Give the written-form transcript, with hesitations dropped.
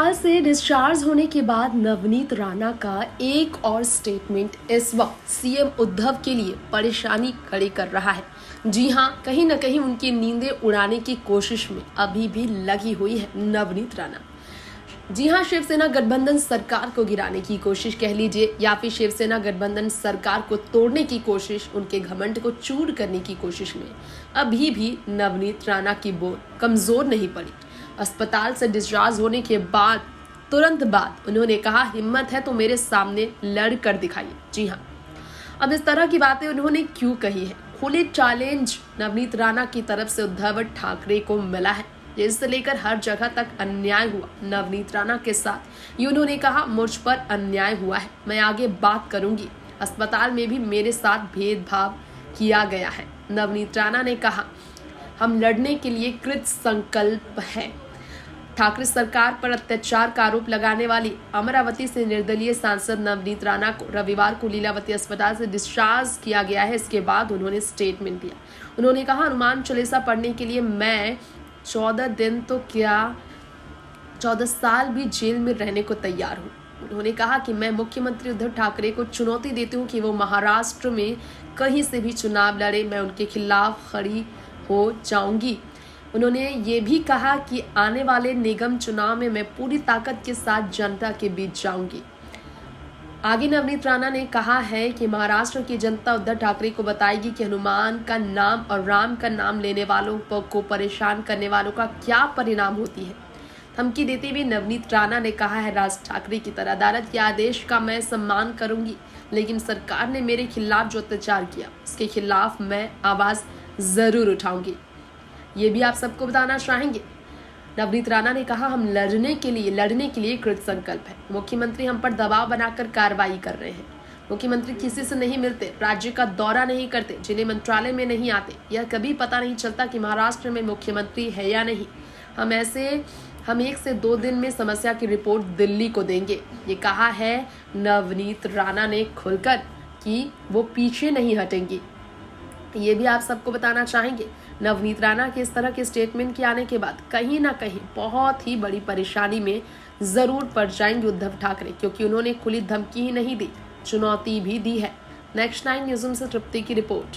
अस्पताल से डिस्चार्ज होने के बाद नवनीत राणा का एक और स्टेटमेंट इस वक्त सीएम उद्धव के लिए परेशानी खड़ी कर रहा है। जी हां, कहीं न कहीं उनकी नींदें उड़ाने की कोशिश में अभी भी लगी हुई है नवनीत राणा। जी हां, शिवसेना गठबंधन सरकार को गिराने की कोशिश कह लीजिए या फिर शिवसेना गठबंधन सरकार को तोड़ने की कोशिश, उनके घमंड को चूर करने की कोशिश में अभी भी नवनीत राणा की बोल कमजोर नहीं पड़ी। अस्पताल से डिस्चार्ज होने के बाद तुरंत बाद उन्होंने कहा, हिम्मत है तो मेरे सामने लड़ कर दिखाइए। जी हाँ, अब इस तरह की बातें उन्होंने क्यों कही है? खुले चैलेंज नवनीत राणा की तरफ से उद्धव ठाकरे को मिला है, जिससे लेकर हर जगह तक अन्याय हुआ नवनीत राणा के साथ। ये उन्होंने कहा, मुझ पर अन्याय हुआ है, मैं आगे बात करूंगी। अस्पताल में भी मेरे साथ भेदभाव किया गया है। नवनीत राणा ने कहा, हम लड़ने के लिए कृत संकल्प हैं। ठाकरे सरकार पर अत्याचार का आरोप लगाने वाली अमरावती से निर्दलीय सांसद नवनीत राणा को रविवार को लीलावती अस्पताल से डिस्चार्ज किया गया है। इसके बाद उन्होंने स्टेटमेंट दिया। उन्होंने कहा, हनुमान चालीसा पढ़ने के लिए मैं 14 दिन तो क्या 14 साल भी जेल में रहने को तैयार हूँ। उन्होंने कहा कि मैं मुख्यमंत्री उद्धव ठाकरे को चुनौती देती हूँ कि वो महाराष्ट्र में कहीं से भी चुनाव लड़े, मैं उनके खिलाफ खड़ी हो जाऊंगी। उन्होंने ये भी कहा कि आने वाले निगम चुनाव में मैं पूरी ताकत के साथ जनता के बीच जाऊंगी। आगे नवनीत राणा ने कहा है कि महाराष्ट्र की जनता उद्धव ठाकरे को बताएगी कि हनुमान का नाम और राम का नाम लेने वालों को परेशान करने वालों का क्या परिणाम होती है। धमकी देते हुए नवनीत राणा ने कहा है, राज ठाकरे की तरह अदालत के आदेश का मैं सम्मान करूंगी, लेकिन सरकार ने मेरे खिलाफ जो अत्याचार किया उसके खिलाफ मैं आवाज जरूर उठाऊंगी। ये भी आप सबको बताना चाहेंगे। नवनीत राणा ने कहा, हम लड़ने के लिए कृत संकल्प है। मुख्यमंत्री हम पर दबाव बनाकर कार्रवाई कर रहे हैं। मुख्यमंत्री किसी से नहीं मिलते, राज्य का दौरा नहीं करते, जिले मंत्रालय में नहीं आते। यह कभी पता नहीं चलता कि महाराष्ट्र में मुख्यमंत्री है या नहीं। हम 1 से 2 दिन में समस्या की रिपोर्ट दिल्ली को देंगे। ये कहा है नवनीत राणा ने खुलकर कि वो पीछे नहीं हटेंगी। ये भी आप सबको बताना चाहेंगे। नवनीत राणा के इस तरह के स्टेटमेंट के आने के बाद कहीं ना कहीं बहुत ही बड़ी परेशानी में जरूर पड़ जाएंगे उद्धव ठाकरे, क्योंकि उन्होंने खुली धमकी ही नहीं दी, चुनौती भी दी है। नेक्स्ट 9 न्यूज़ से तृप्ति की रिपोर्ट।